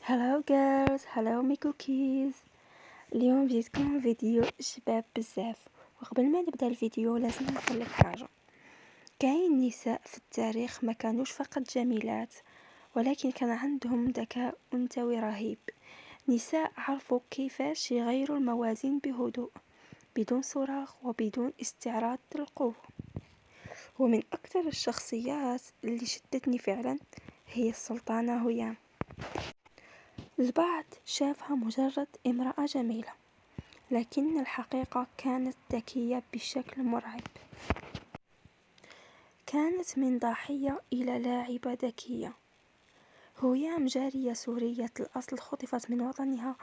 هلو جيرلز، هلو مي كوكيز. اليوم جيتكم فيديو شباب بزاف. وقبل ما نبدا الفيديو لازم نقولك حاجه. كاين نساء في التاريخ ما كانوش فقط جميلات، ولكن كان عندهم ذكاء انثوي رهيب. نساء عرفوا كيفاش يغيروا الموازين بهدوء، بدون صراخ وبدون استعراض للقوه. ومن اكثر الشخصيات اللي شدتني فعلا هي السلطانه هيام. البعض شافها مجرد امرأة جميلة، لكن الحقيقة كانت ذكية بشكل مرعب. كانت من ضحية إلى لاعبة ذكية. هيام جارية سورية الأصل خطفت من وطنها،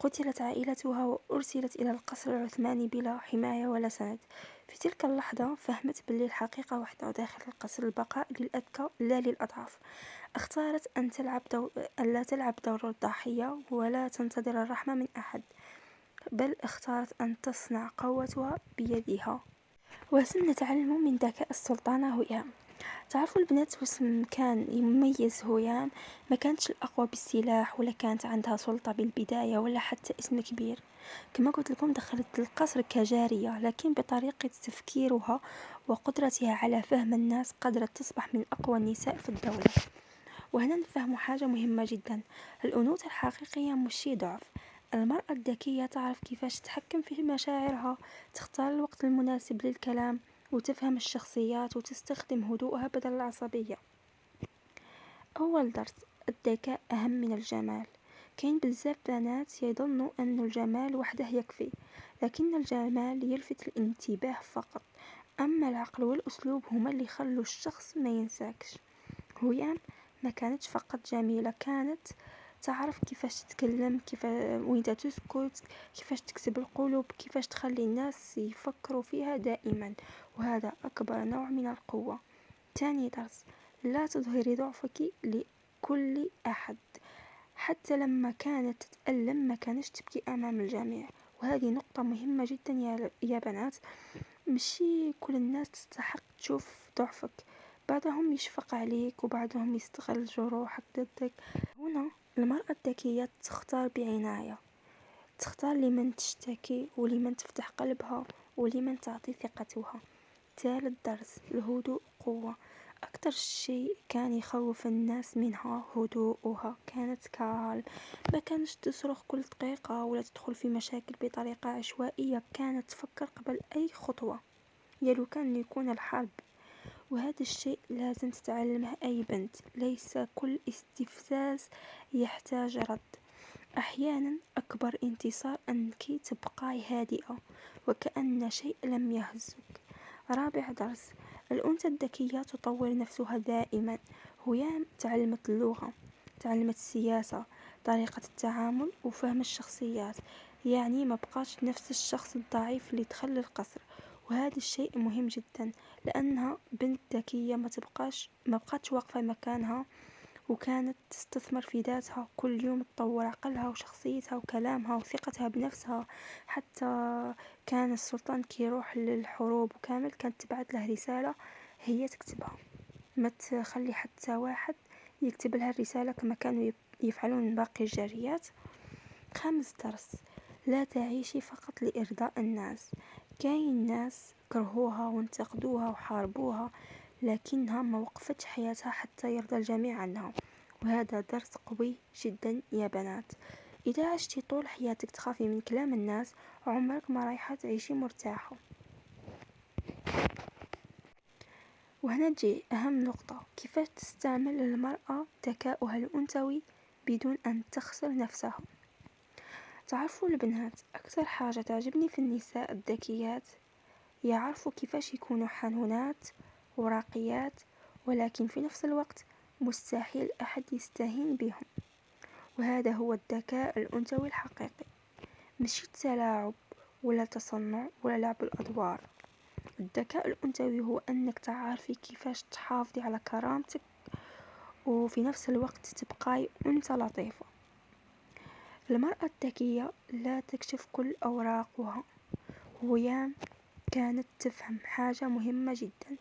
قتلت عائلتها وأرسلت إلى القصر العثماني بلا حماية ولا سند. في تلك اللحظة فهمت باللي الحقيقة واحدة داخل القصر: البقاء للأذكى لا للأضعاف. اختارت أن لا تلعب دور الضحية ولا تنتظر الرحمة من أحد، بل اختارت أن تصنع قوتها بيدها. وسنتعلم من ذكاء السلطانة هيام. تعرفوا البنات واسم كان يميز هيام؟ ما كانتش الأقوى بالسلاح، ولا كانت عندها سلطة بالبداية، ولا حتى اسم كبير. كما قلت لكم دخلت القصر كجارية، لكن بطريقة تفكيرها وقدرتها على فهم الناس قدرت تصبح من أقوى النساء في الدولة. وهنا نفهم حاجة مهمة جدا: الأنوثة الحقيقية مش شي ضعف. المرأة الذكية تعرف كيفاش تتحكم في مشاعرها، تختار الوقت المناسب للكلام، وتفهم الشخصيات وتستخدم هدوءها بدل العصبية. أول درس: الذكاء أهم من الجمال. كاين بزاف بنات يظنوا أن الجمال وحده يكفي، لكن الجمال يلفت الانتباه فقط، أما العقل والأسلوب هما اللي يخلوا الشخص ما ينساكش. هيام ما كانتش فقط جميلة، كانت تعرف كيفاش تتكلم، وين تسكت، كيفاش تكسب القلوب، كيفاش تخلي الناس يفكروا فيها دائما. وهذا أكبر نوع من القوة. تاني درس: لا تظهري ضعفك لكل أحد. حتى لما كانت تتألم ما كانش تبكي أمام الجميع. وهذه نقطة مهمة جدا يا بنات. مشي كل الناس تستحق تشوف ضعفك، بعضهم يشفق عليك وبعضهم يستغل جروحك ضدك. هنا المرأة الذكية تختار بعناية، تختار لمن تشتكي ولمن تفتح قلبها ولمن تعطي ثقتها. ثالث درس: الهدوء قوة. أكثر شيء كان يخوف الناس منها هدوءها. كانت كالم، ما كانش تصرخ كل دقيقة ولا تدخل في مشاكل بطريقة عشوائية. كانت تفكر قبل أي خطوة، يلو كان يكون الحرب. وهذا الشيء لازم تتعلمه أي بنت. ليس كل استفزاز يحتاج رد. أحيانا أكبر انتصار أنك تبقاي هادئة وكأن شيء لم يهزك. رابع درس: الأنثى الذكية تطور نفسها دائما. هيام تعلمت اللغة، تعلمت السياسة، طريقة التعامل وفهم الشخصيات. يعني ما بقاش نفس الشخص الضعيف اللي دخل القصر. وهذا الشيء مهم جدا، لأنها بنت ذكية ما بقاتش واقفة مكانها، وكانت تستثمر في ذاتها كل يوم، تطور عقلها وشخصيتها وكلامها وثقتها بنفسها. حتى كان السلطان كيروح للحروب وكامل كانت تبعت له رسالة هي تكتبها، ما تخلي حتى واحد يكتب لها الرسالة كما كانوا يفعلون باقي الجاريات. خامس درس: لا تعيشي فقط لإرضاء الناس. كاين ناس كرهوها وانتقدوها وحاربوها، لكنها ما وقفتش حياتها حتى يرضى الجميع عنها. وهذا درس قوي جدا يا بنات. إذا عشتي طول حياتك تخافي من كلام الناس، عمرك ما رايحة تعيشي مرتاحة. وهنا تجي أهم نقطة: كيفاش تستعمل المرأة ذكاؤها الأنثوي بدون أن تخسر نفسها. تعرفوا البنات، أكثر حاجة تعجبني في النساء الذكيات يعرفوا كيفاش يكونوا حنونات وراقيات، ولكن في نفس الوقت مستحيل أحد يستهين بهم. وهذا هو الذكاء الأنثوي الحقيقي، مش تلاعب ولا تصنع ولا لعب الأدوار. الذكاء الأنثوي هو أنك تعرفي كيفاش تحافظي على كرامتك وفي نفس الوقت تبقاي أنثى لطيفة. المرأة الذكية لا تكشف كل أوراقها. هيام كانت تفهم حاجة مهمة جدا: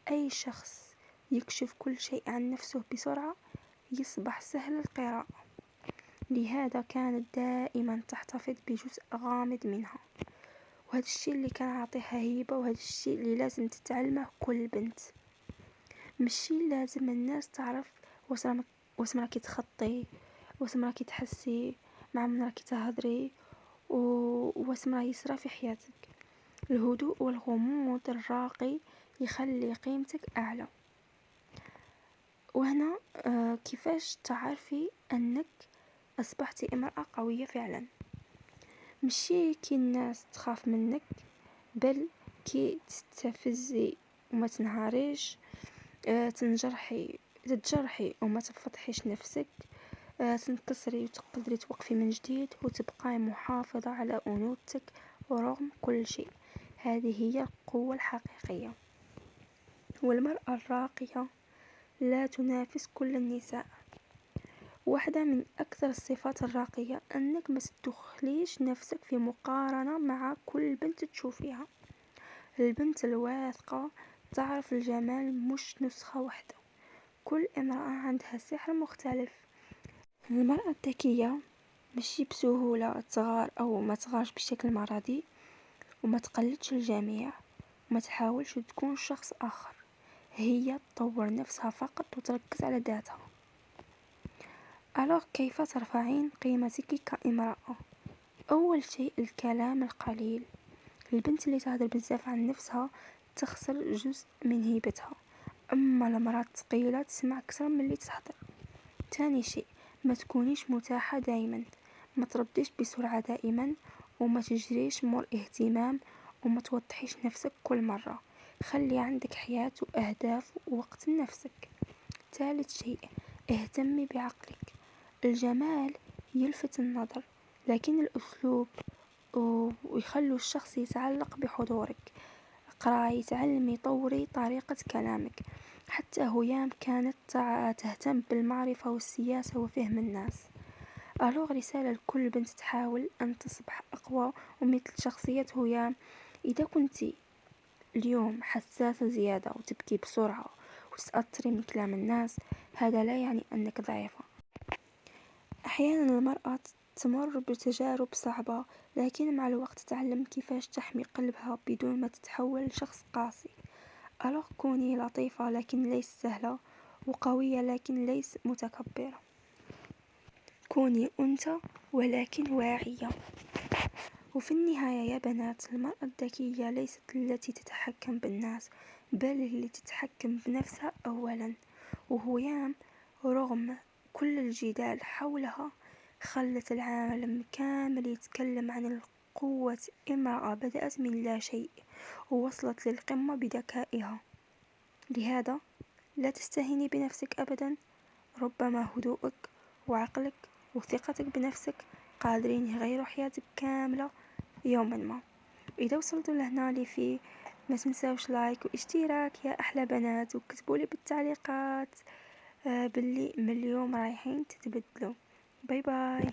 أي شخص يكشف كل شيء عن نفسه بسرعة يصبح سهل القراءة. لهذا كانت دائما تحتفظ بجزء غامض منها، وهذا الشيء اللي كان عطيها هيبة، وهذا الشيء اللي لازم تتعلمه كل بنت. ماشي لازم الناس تعرف واش راكي تخطي، واش راكي تحسي، مع من راكي تهضري، واش راه يصرى في حياتك. الهدوء والغموض الراقي يخلي قيمتك أعلى. وهنا كيفاش تعرفي أنك أصبحتي امرأة قوية فعلا؟ ماشي كي الناس تخاف منك، بل كي تستفزي وما تنهاريش، تتجرحي وما تفضحيش نفسك، تنكسري وتقدري توقفي من جديد وتبقاي محافظة على أنوثتك ورغم كل شيء. هذه هي القوة الحقيقية. والمرأة الراقية لا تنافس كل النساء. واحدة من أكثر الصفات الراقية أنك ما تدخليش نفسك في مقارنة مع كل بنت تشوفيها. البنت الواثقة تعرف الجمال مش نسخة واحدة، كل امرأة عندها سحر مختلف. المرأة الذكية ماشي بسهولة تغار أو ما تغارش بشكل مرضي، وما تقلدش الجميع، وما تحاولش تكون شخص آخر. هي تطور نفسها فقط وتركز على ذاتها. ألوغ كيف ترفعين قيمتك كامرأة؟ أول شيء الكلام القليل. البنت اللي تهدر بزاف عن نفسها تخسر جزء من هيبتها، أما المرأة الثقيلة تسمع أكثر من اللي تهدر. تاني شيء ما تكونيش متاحة دايما، ما ترديش بسرعة دائما، وما تجريش مور اهتمام، وما توضحيش نفسك كل مرة. خلي عندك حياة وأهداف ووقت لنفسك. ثالث شيء اهتمي بعقلك. الجمال يلفت النظر، لكن الأسلوب ويخلو الشخص يتعلق بحضورك. اقرأي، تعلمي، طوري طريقة كلامك. حتى هيام كانت تهتم بالمعرفة والسياسة وفهم الناس. ألوغ رسالة لكل بنت تحاول أن تصبح أقوى ومثل شخصية هيام. إذا كنت اليوم حساسة زيادة وتبكي بسرعة وتتأثري من كلام الناس، هذا لا يعني أنك ضعيفة. أحيانا المرأة تمر بتجارب صعبة، لكن مع الوقت تتعلم كيفاش تحمي قلبها بدون ما تتحول لشخص قاسي. ألوغ كوني لطيفة لكن ليس سهلة، وقوية لكن ليس متكبرة. كوني أنثى ولكن واعية. وفي النهاية يا بنات، المرأة الذكية ليست التي تتحكم بالناس، بل التي تتحكم بنفسها أولا. وهيام رغم كل الجدال حولها خلت العالم كامل يتكلم عن القوة. امرأة بدأت من لا شيء ووصلت للقمة بذكائها. لهذا لا تستهيني بنفسك أبدا. ربما هدوءك وعقلك وثقتك بنفسك قادرين يغيروا حياتك كاملة يوما ما. إذا وصلتوا لهنا لي في، ما تنساوش لايك واشتراك يا أحلى بنات، وكتبولي بالتعليقات باللي من اليوم رايحين تتبدلوا. باي باي.